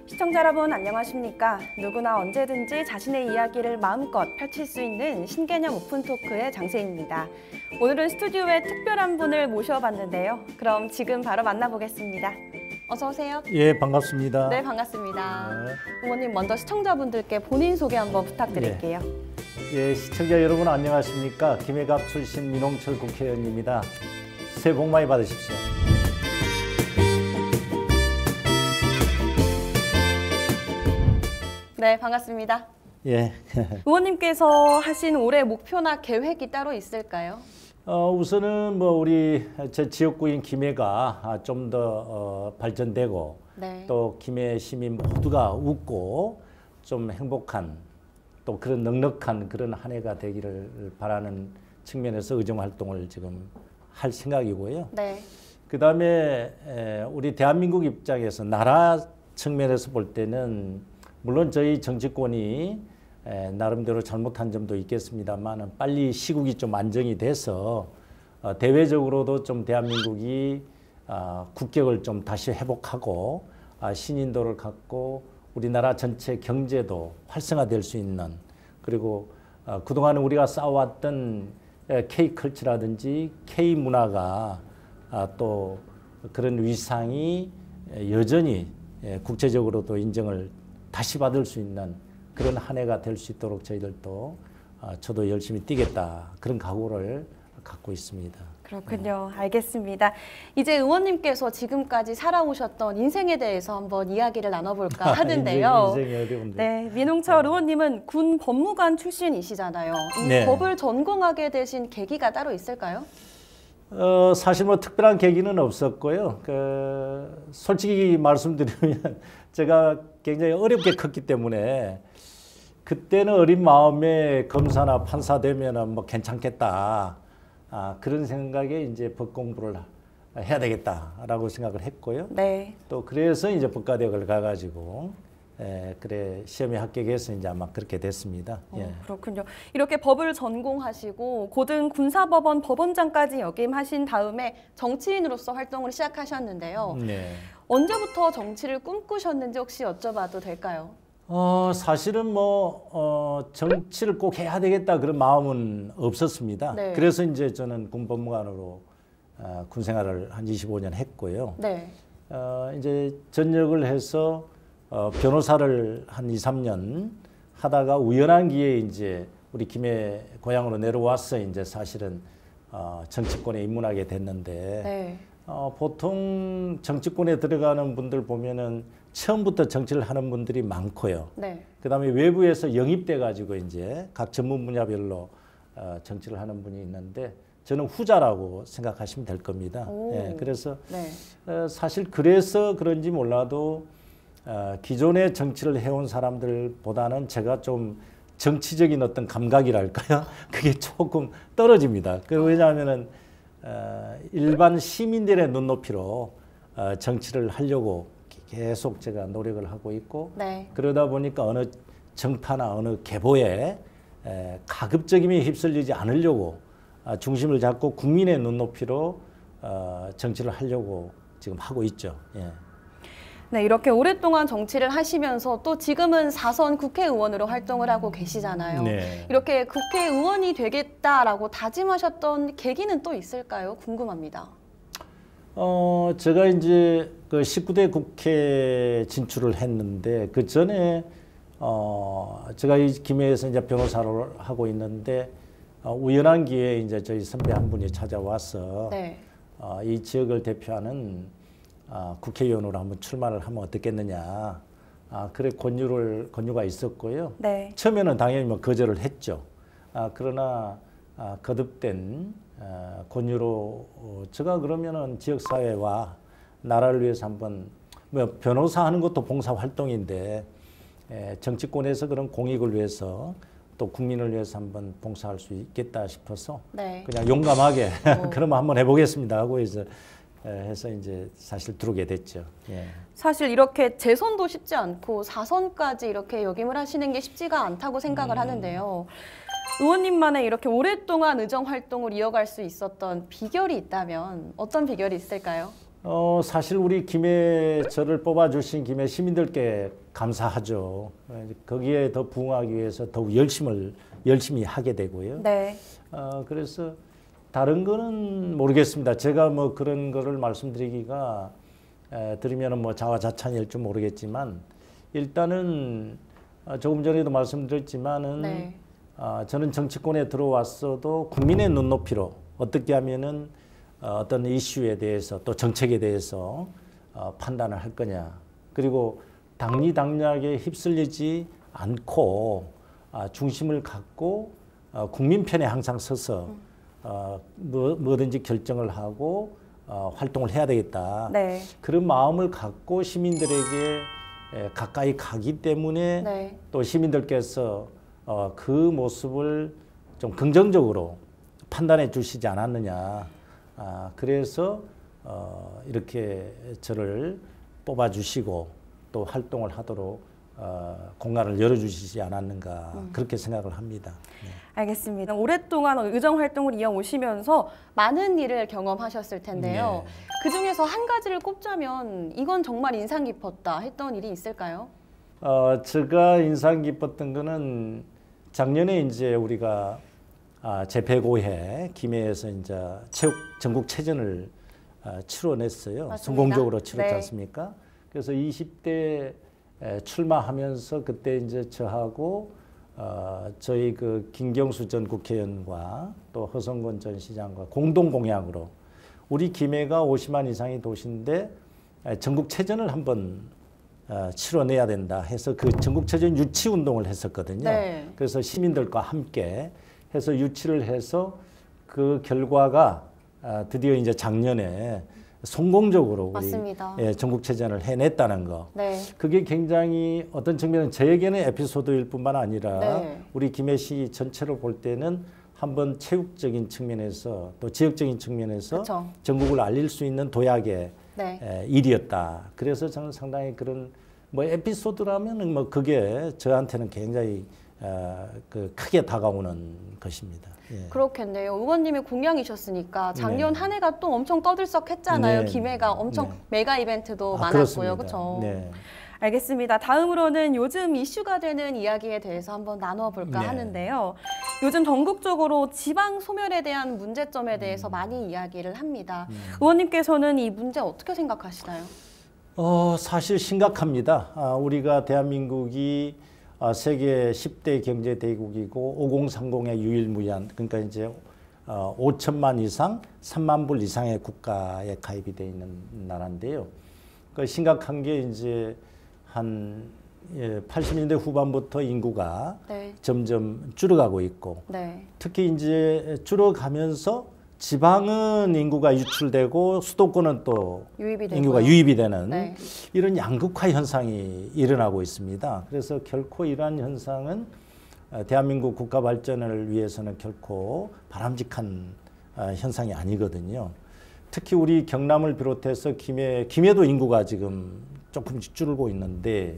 시청자 여러분 안녕하십니까? 누구나 언제든지 자신의 이야기를 마음껏 펼칠 수 있는 신개념 오픈토크의 장세희입니다. 오늘은 스튜디오에 특별한 분을 모셔봤는데요. 그럼 지금 바로 만나보겠습니다. 어서 오세요. 예, 반갑습니다. 네, 반갑습니다. 네. 부모님 먼저 시청자분들께 본인 소개 한번 부탁드릴게요. 예, 시청자 여러분 안녕하십니까? 김해갑 출신 민홍철 국회의원입니다. 새해 복 많이 받으십시오. 네, 반갑습니다. 예. 의원님께서 하신 올해 목표나 계획이 따로 있을까요? 우선은 우리 제 지역구인 김해가 좀 더 발전되고 네. 또 김해 시민 모두가 웃고 좀 행복한 또 그런 넉넉한 그런 한 해가 되기를 바라는 측면에서 의정 활동을 지금 할 생각이고요. 네. 그다음에 우리 대한민국 입장에서 나라 측면에서 볼 때는 물론 저희 정치권이 나름대로 잘못한 점도 있겠습니다만 빨리 시국이 좀 안정이 돼서 대외적으로도 좀 대한민국이 국격을 좀 다시 회복하고 신인도를 갖고 우리나라 전체 경제도 활성화될 수 있는 그리고 그동안 우리가 쌓아왔던 K컬처라든지 K문화가 또 그런 위상이 여전히 국제적으로도 인정을 다시 받을 수 있는 그런 한 해가 될 수 있도록 저희들도 저도 열심히 뛰겠다 그런 각오를 갖고 있습니다. 그렇군요. 알겠습니다. 이제 의원님께서 지금까지 살아오셨던 인생에 대해서 한번 이야기를 나눠볼까 하는데요. 인생이 어려운데. 네, 민홍철 의원님은 군 법무관 출신이시잖아요. 이 네. 법을 전공하게 되신 계기가 따로 있을까요? 사실 특별한 계기는 없었고요. 솔직히 말씀드리면 제가 굉장히 어렵게 컸기 때문에 그때는 어린 마음에 검사나 판사 되면은 괜찮겠다. 그런 생각에 이제 법 공부를 해야 되겠다라고 생각을 했고요. 네. 또 그래서 이제 법과대학을 가가지고 그래 시험에 합격해서 이제 아마 그렇게 됐습니다. 예. 그렇군요. 이렇게 법을 전공하시고 고등 군사법원 법원장까지 역임하신 다음에 정치인으로서 활동을 시작하셨는데요. 네. 언제부터 정치를 꿈꾸셨는지 혹시 여쭤봐도 될까요? 사실은 정치를 꼭 해야 되겠다 그런 마음은 없었습니다. 네. 그래서 이제 저는 군법무관으로 군 생활을 한 25년 했고요. 네. 이제 전역을 해서 변호사를 한 2, 3년 하다가 우연한 기회에 이제 우리 김해 고향으로 내려와서 이제 사실은 정치권에 입문하게 됐는데 네. 보통 정치권에 들어가는 분들 보면은 처음부터 정치를 하는 분들이 많고요. 네. 그다음에 외부에서 영입돼 가지고 이제 각 전문 분야별로 정치를 하는 분이 있는데 저는 후자라고 생각하시면 될 겁니다. 예, 그래서 네. 사실 그래서 그런지 몰라도 기존의 정치를 해온 사람들보다는 제가 좀 정치적인 어떤 감각이랄까요? 그게 조금 떨어집니다. 왜냐하면은 일반 시민들의 눈높이로 정치를 하려고 계속 제가 노력을 하고 있고 네. 그러다 보니까 어느 정파나 어느 계보에 가급적이면 휩쓸리지 않으려고 중심을 잡고 국민의 눈높이로 정치를 하려고 지금 하고 있죠. 예. 네, 이렇게 오랫동안 정치를 하시면서 또 지금은 4선 국회의원으로 활동을 하고 계시잖아요. 네. 이렇게 국회의원이 되겠다라고 다짐하셨던 계기는 또 있을까요? 궁금합니다. 제가 이제 그 19대 국회 진출을 했는데 그 전에 제가 이 김해에서 이제 변호사를 하고 있는데 우연한 기회에 이제 저희 선배 한 분이 찾아와서 네. 이 지역을 대표하는 국회의원으로 한번 출마를 하면 어떻겠느냐. 그래 권유가 있었고요. 네. 처음에는 당연히 거절을 했죠. 그러나 거듭된 권유로 제가 그러면은 지역사회와 나라를 위해서 한번 변호사 하는 것도 봉사활동인데 정치권에서 그런 공익을 위해서 또 국민을 위해서 한번 봉사할 수 있겠다 싶어서 네. 그냥 용감하게 그러면 한번 해보겠습니다 하고 해서 이제 사실 들어오게 됐죠. 예. 사실 이렇게 재선도 쉽지 않고 4선까지 이렇게 역임을 하시는 게 쉽지가 않다고 생각을 하는데요. 의원님만의 이렇게 오랫동안 의정 활동을 이어갈 수 있었던 비결이 있다면 어떤 비결이 있을까요? 사실 우리 김해 저를 뽑아주신 김해 시민들께 감사하죠. 거기에 더 부응하기 위해서 더욱 열심히 하게 되고요. 네. 그래서 다른 거는 모르겠습니다. 제가 뭐 그런 거를 말씀드리기가 드리면은 뭐 자화자찬일 줄 모르겠지만 일단은 조금 전에도 말씀드렸지만은 네. 저는 정치권에 들어왔어도 국민의 눈높이로 어떻게 하면은 어떤 이슈에 대해서 또 정책에 대해서 판단을 할 거냐. 그리고 당리당략에 휩쓸리지 않고 중심을 갖고 국민 편에 항상 서서 뭐든지 결정을 하고 활동을 해야 되겠다. 네. 그런 마음을 갖고 시민들에게 가까이 가기 때문에 네. 또 시민들께서 그 모습을 좀 긍정적으로 판단해 주시지 않았느냐. 그래서 이렇게 저를 뽑아주시고 또 활동을 하도록 공간을 열어주시지 않았는가 그렇게 생각을 합니다. 네. 알겠습니다. 오랫동안 의정 활동을 이어오시면서 많은 일을 경험하셨을 텐데요. 네. 그중에서 한 가지를 꼽자면 이건 정말 인상 깊었다 했던 일이 있을까요? 제가 인상 깊었던 거는 작년에 이제 우리가 제105회 김해에서 이제 전국 체전을 치러냈어요. 맞습니다. 성공적으로 치렀지 네. 않습니까? 그래서 20대 출마하면서 그때 이제 저하고 저희 그 김경수 전 국회의원과 또 허성권 전 시장과 공동 공약으로 우리 김해가 50만 이상의 도시인데 전국 체전을 한번 치러내야 된다 해서 그 전국체전 유치 운동을 했었거든요. 네. 그래서 시민들과 함께 해서 유치를 해서 그 결과가 드디어 이제 작년에 성공적으로 우리 맞습니다. 전국체전을 해냈다는 거. 네. 그게 굉장히 어떤 측면은 저에게는 에피소드일 뿐만 아니라 네. 우리 김해시 전체로 볼 때는 한번 체육적인 측면에서 또 지역적인 측면에서 그쵸. 전국을 알릴 수 있는 도약의 네. 일이었다. 그래서 저는 상당히 그런 뭐 에피소드라면 뭐 그게 저한테는 굉장히 그 크게 다가오는 것입니다. 예. 그렇겠네요. 의원님이 공약이셨으니까 작년 네. 한 해가 또 엄청 떠들썩했잖아요. 네. 김해가 엄청 네. 메가 이벤트도 많았고요. 그렇습니다. 그렇죠? 네. 알겠습니다. 다음으로는 요즘 이슈가 되는 이야기에 대해서 한번 나눠볼까 네. 하는데요. 요즘 전국적으로 지방 소멸에 대한 문제점에 대해서 많이 이야기를 합니다. 의원님께서는 이 문제 어떻게 생각하시나요? 사실 심각합니다. 우리가 대한민국이 세계 10대 경제 대국이고 5030의 유일무이한 그러니까 이제 5천만 이상 3만 불 이상의 국가에 가입이 되어 있는 나라인데요. 그 심각한 게 이제 한 80년대 후반부터 인구가 네. 점점 줄어가고 있고 네. 특히 이제 줄어가면서 지방은 인구가 유출되고 수도권은 또 유입이 되고요. 인구가 유입이 되는 네. 이런 양극화 현상이 일어나고 있습니다. 그래서 결코 이러한 현상은 대한민국 국가 발전을 위해서는 결코 바람직한 현상이 아니거든요. 특히 우리 경남을 비롯해서 김해도 인구가 지금 조금씩 줄고 있는데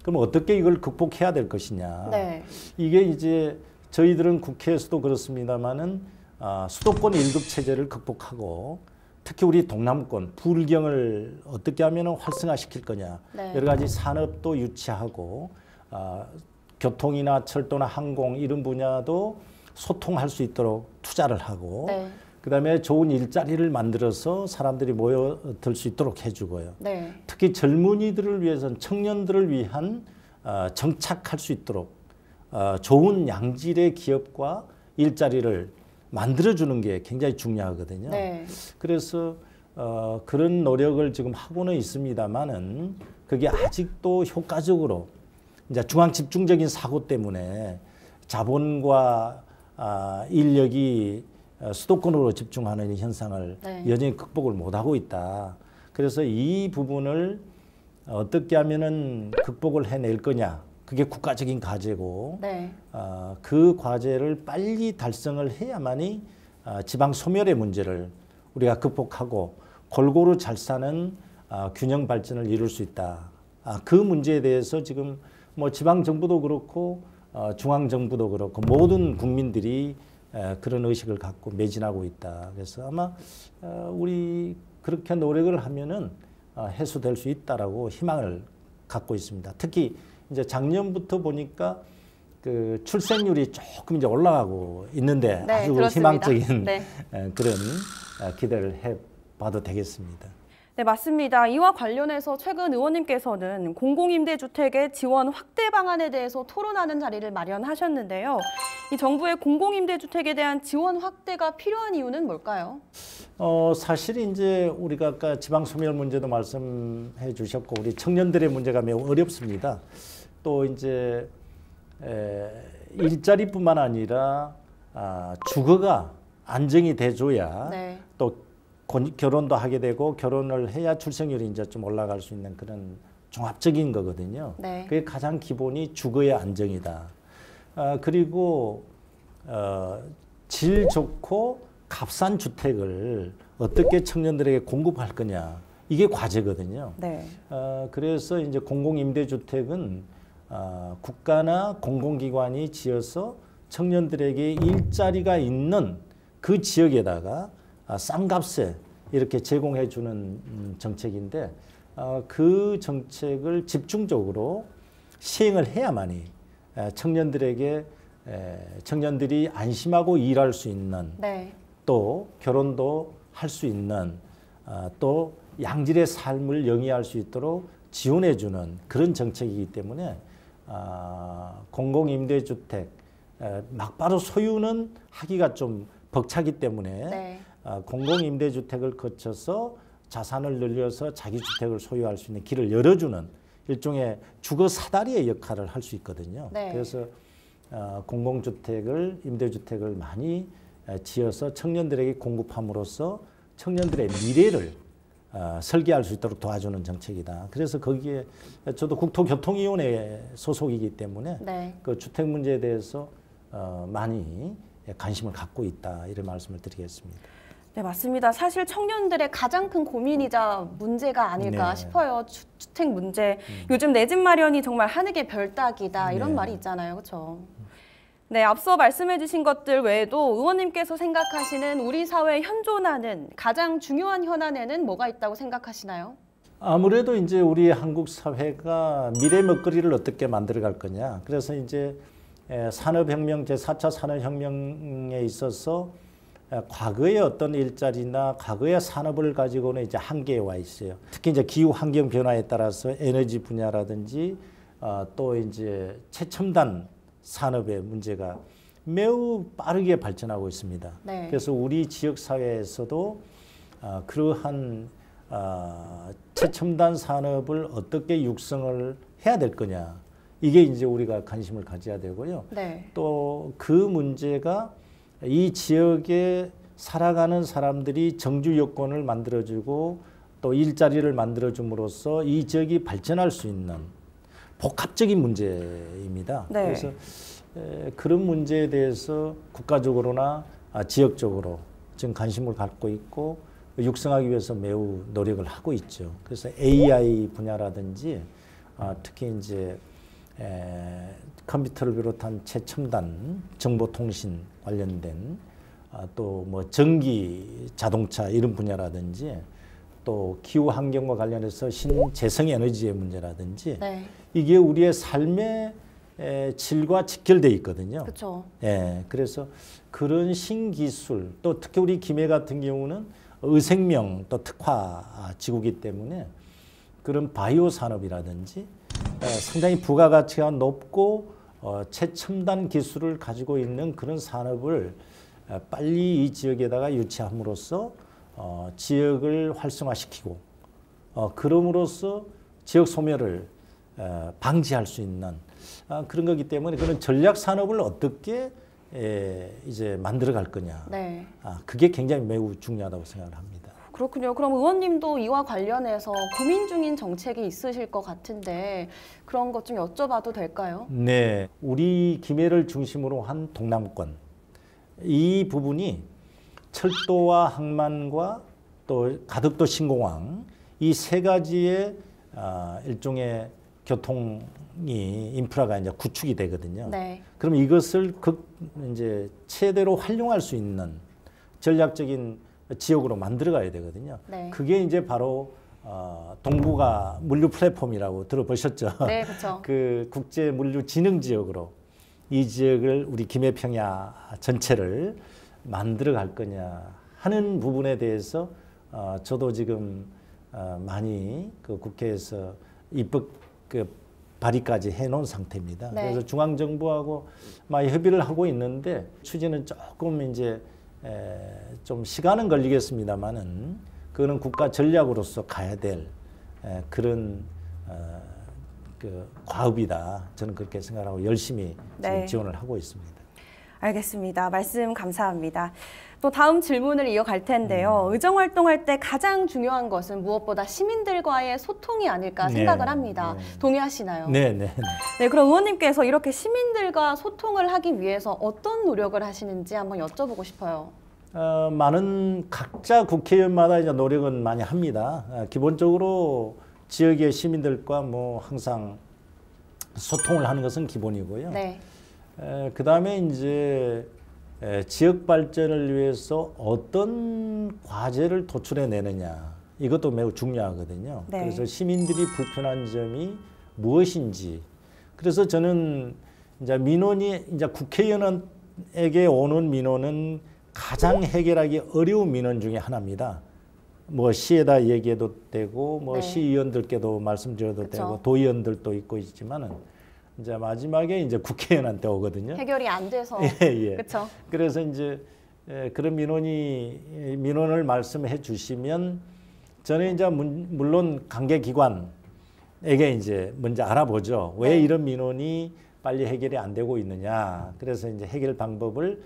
그럼 어떻게 이걸 극복해야 될 것이냐. 네. 이게 이제 저희들은 국회에서도 그렇습니다마는 수도권 1급 체제를 극복하고 특히 우리 동남권 불경을 어떻게 하면 활성화시킬 거냐. 네. 여러 가지 산업도 유치하고 교통이나 철도나 항공 이런 분야도 소통할 수 있도록 투자를 하고 네. 그다음에 좋은 일자리를 만들어서 사람들이 모여들 수 있도록 해주고요. 네. 특히 젊은이들을 위해서는 청년들을 위한 정착할 수 있도록 좋은 양질의 기업과 일자리를 만들어주는 게 굉장히 중요하거든요. 네. 그래서 그런 노력을 지금 하고는 있습니다만은 그게 아직도 효과적으로 이제 중앙 집중적인 사고 때문에 자본과 인력이 수도권으로 집중하는 현상을 네. 여전히 극복을 못하고 있다. 그래서 이 부분을 어떻게 하면은 극복을 해낼 거냐. 그게 국가적인 과제고 네. 그 과제를 빨리 달성을 해야만이 지방 소멸의 문제를 우리가 극복하고 골고루 잘 사는 균형 발전을 이룰 수 있다. 그 문제에 대해서 지금 뭐 지방 정부도 그렇고 중앙 정부도 그렇고 모든 국민들이 그런 의식을 갖고 매진하고 있다. 그래서 아마 우리 그렇게 노력을 하면은 해소될 수 있다라고 희망을 갖고 있습니다. 특히 이제 작년부터 보니까 그 출생률이 조금 이제 올라가고 있는데 네, 아주 그렇습니다. 희망적인 네. 그런 기대를 해봐도 되겠습니다. 네, 맞습니다. 이와 관련해서 최근 의원님께서는 공공임대주택의 지원 확대 방안에 대해서 토론하는 자리를 마련하셨는데요. 이 정부의 공공임대주택에 대한 지원 확대가 필요한 이유는 뭘까요? 사실 이제 우리가 아까 지방 소멸 문제도 말씀해 주셨고 우리 청년들의 문제가 매우 어렵습니다. 또 이제 일자리뿐만 아니라 주거가 안정이 돼줘야 네. 또 결혼도 하게 되고 결혼을 해야 출생률이 이제 좀 올라갈 수 있는 그런 종합적인 거거든요. 네. 그게 가장 기본이 주거의 안정이다. 그리고 질 좋고 값싼 주택을 어떻게 청년들에게 공급할 거냐 이게 과제거든요. 네. 그래서 이제 공공임대주택은 국가나 공공기관이 지어서 청년들에게 일자리가 있는 그 지역에다가 싼 값에 이렇게 제공해 주는 정책인데 그 정책을 집중적으로 시행을 해야만이 청년들이 안심하고 일할 수 있는 네. 또 결혼도 할 수 있는 또 양질의 삶을 영위할 수 있도록 지원해 주는 그런 정책이기 때문에 공공임대주택 막바로 소유는 하기가 좀 벅차기 때문에 네. 공공임대주택을 거쳐서 자산을 늘려서 자기 주택을 소유할 수 있는 길을 열어주는 일종의 주거 사다리의 역할을 할 수 있거든요. 네. 그래서 임대주택을 많이 지어서 청년들에게 공급함으로써 청년들의 미래를 설계할 수 있도록 도와주는 정책이다. 그래서 거기에 저도 국토교통위원회 소속이기 때문에 네. 그 주택 문제에 대해서 많이 관심을 갖고 있다 이런 말씀을 드리겠습니다. 네, 맞습니다. 사실 청년들의 가장 큰 고민이자 문제가 아닐까 네. 싶어요. 주택 문제. 요즘 내 집 마련이 정말 하늘의 별 따기다 이런 네. 말이 있잖아요. 그렇죠? 네, 앞서 말씀해 주신 것들 외에도 의원님께서 생각하시는 우리 사회에 현존하는 가장 중요한 현안에는 뭐가 있다고 생각하시나요? 아무래도 이제 우리 한국 사회가 미래 먹거리를 어떻게 만들어 갈 거냐. 그래서 이제 산업혁명, 제4차 산업혁명에 있어서 과거의 어떤 일자리나 과거의 산업을 가지고는 이제 한계에 와 있어요. 특히 이제 기후 환경 변화에 따라서 에너지 분야라든지 또 이제 최첨단 산업의 문제가 매우 빠르게 발전하고 있습니다. 네. 그래서 우리 지역 사회에서도 그러한 최첨단 산업을 어떻게 육성을 해야 될 거냐. 이게 이제 우리가 관심을 가져야 되고요. 네. 또 그 문제가 이 지역에 살아가는 사람들이 정주 여건을 만들어주고 또 일자리를 만들어줌으로써 이 지역이 발전할 수 있는 복합적인 문제입니다. 네. 그래서 그런 문제에 대해서 국가적으로나 지역적으로 지금 관심을 갖고 있고 육성하기 위해서 매우 노력을 하고 있죠. 그래서 AI 분야라든지 특히 이제 컴퓨터를 비롯한 최첨단 정보통신 관련된 또 뭐 전기 자동차 이런 분야라든지 또 기후 환경과 관련해서 신재생 에너지의 문제라든지 네. 이게 우리의 삶의 질과 직결되어 있거든요. 그렇죠. 예, 그래서 그런 신기술 또 특히 우리 김해 같은 경우는 의생명 또 특화 지구이기 때문에 그런 바이오 산업이라든지 상당히 부가가치가 높고 최첨단 기술을 가지고 있는 그런 산업을 빨리 이 지역에다가 유치함으로써 지역을 활성화시키고 그럼으로써 지역 소멸을 방지할 수 있는 그런 거기 때문에 그런 전략 산업을 어떻게 이제 만들어 갈 거냐. 네. 그게 굉장히 매우 중요하다고 생각을 합니다. 그렇군요. 그럼 의원님도 이와 관련해서 고민 중인 정책이 있으실 것 같은데 그런 것 좀 여쭤봐도 될까요? 네, 우리 김해를 중심으로 한 동남권 이 부분이 철도와 항만과 또 가덕도 신공항 이 세 가지의 일종의 교통이 인프라가 이제 구축이 되거든요. 네. 그럼 이것을 이제 최대로 활용할 수 있는 전략적인 지역으로 만들어가야 되거든요. 네. 그게 이제 바로 동북아 물류 플랫폼이라고 들어보셨죠? 네, 그렇죠. 그 국제 물류 지능 지역으로 이 지역을 우리 김해평야 전체를 만들어 갈 거냐 하는 부분에 대해서 저도 지금 많이 그 국회에서 입법 그 발의까지 해놓은 상태입니다. 네. 그래서 중앙 정부하고 많이 협의를 하고 있는데 추진은 조금 이제 좀 시간은 걸리겠습니다만은 그거는 국가 전략으로서 가야 될 그런 그 과업이다. 저는 그렇게 생각하고 열심히 네. 지원을 하고 있습니다. 알겠습니다. 말씀 감사합니다. 또 다음 질문을 이어갈 텐데요. 의정 활동할 때 가장 중요한 것은 무엇보다 시민들과의 소통이 아닐까 생각을 합니다. 동의하시나요? 네, 네. 네, 그럼 의원님께서 이렇게 시민들과 소통을 하기 위해서 어떤 노력을 하시는지 한번 여쭤보고 싶어요. 많은 각자 국회의원마다 이제 노력은 많이 합니다. 기본적으로 지역의 시민들과 뭐 항상 소통을 하는 것은 기본이고요. 네. 그 다음에 이제 지역 발전을 위해서 어떤 과제를 도출해 내느냐 이것도 매우 중요하거든요. 네. 그래서 시민들이 불편한 점이 무엇인지 그래서 저는 이제 민원이 이제 국회의원에게 오는 민원은 가장 해결하기 어려운 민원 중에 하나입니다. 뭐 시에다 얘기해도 되고 뭐 네. 시의원들께도 말씀드려도 그쵸. 되고 도의원들도 있고 있지만은 이제 마지막에 이제 국회의원한테 오거든요. 해결이 안 돼서. 예. 그렇죠. 그래서 이제 그런 민원을 말씀해 주시면 저는 이제 물론 관계기관에게 이제 먼저 알아보죠. 왜 네. 이런 민원이 빨리 해결이 안 되고 있느냐. 그래서 이제 해결 방법을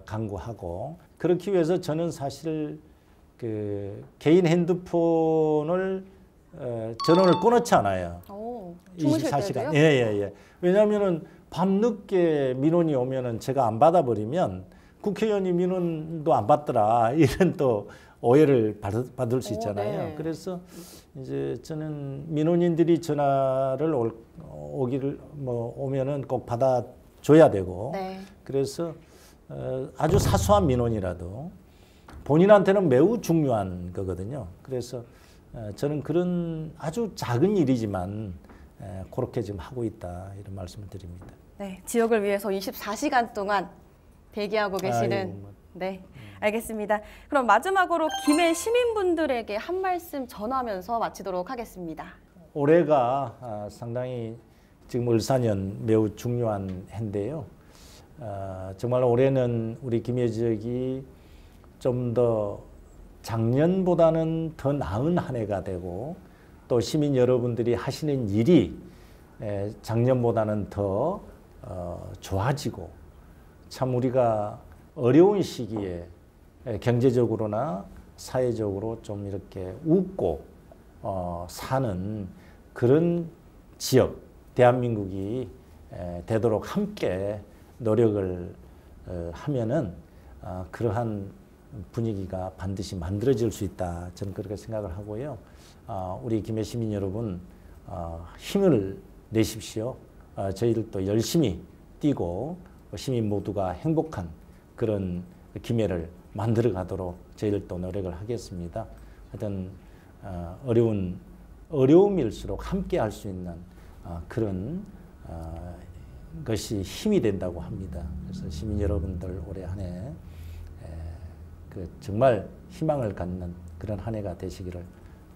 강구하고 그렇기 위해서 저는 사실 그 개인 핸드폰을 전원을 끊었지 않아요. 오, 주무실 24시간. 때도요? 예. 왜냐하면은 밤늦게 민원이 오면은 제가 안 받아버리면 국회의원이 민원도 안 받더라 이런 또 오해를 받을 수 있잖아요. 네. 그래서 이제 저는 민원인들이 전화를 오면은 꼭 받아줘야 되고. 네. 그래서 아주 사소한 민원이라도 본인한테는 매우 중요한 거거든요. 그래서 저는 그런 아주 작은 일이지만 그렇게 지금 하고 있다 이런 말씀을 드립니다. 네, 지역을 위해서 24시간 동안 대기하고 계시는. 아이고, 뭐. 네, 알겠습니다. 그럼 마지막으로 김해 시민분들에게 한 말씀 전하면서 마치도록 하겠습니다. 올해가 상당히 지금 을사년 매우 중요한 해인데요. 정말 올해는 우리 김해 지역이 좀 더 작년보다는 더 나은 한 해가 되고 또 시민 여러분들이 하시는 일이 작년보다는 더 좋아지고 참 우리가 어려운 시기에 경제적으로나 사회적으로 좀 이렇게 웃고 사는 그런 지역 대한민국이 되도록 함께 노력을 하면은 그러한 분위기가 반드시 만들어질 수 있다. 저는 그렇게 생각을 하고요. 우리 김해 시민 여러분 힘을 내십시오. 저희들도 열심히 뛰고 시민 모두가 행복한 그런 김해를 만들어 가도록 저희들도 노력을 하겠습니다. 하여튼 어려움일수록 함께 할 수 있는 그런 것이 힘이 된다고 합니다. 그래서 시민 여러분들 올해 한 해 정말 희망을 갖는 그런 한 해가 되시기를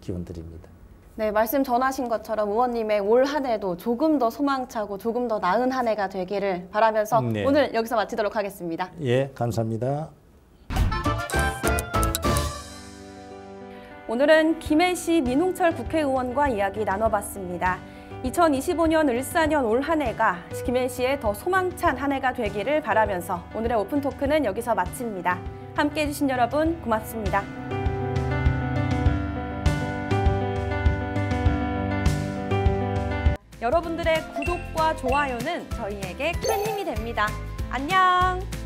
기원드립니다. 네, 말씀 전하신 것처럼 의원님의 올 한 해도 조금 더 소망차고 조금 더 나은 한 해가 되기를 바라면서 네. 오늘 여기서 마치도록 하겠습니다. 예, 감사합니다. 오늘은 김해시 민홍철 국회의원과 이야기 나눠봤습니다. 2025년 을사년 올 한 해가 김해시의 더 소망찬 한 해가 되기를 바라면서 오늘의 오픈토크는 여기서 마칩니다. 함께해 주신 여러분 고맙습니다. 여러분들의 구독과 좋아요는 저희에게 큰 힘이 됩니다. 안녕!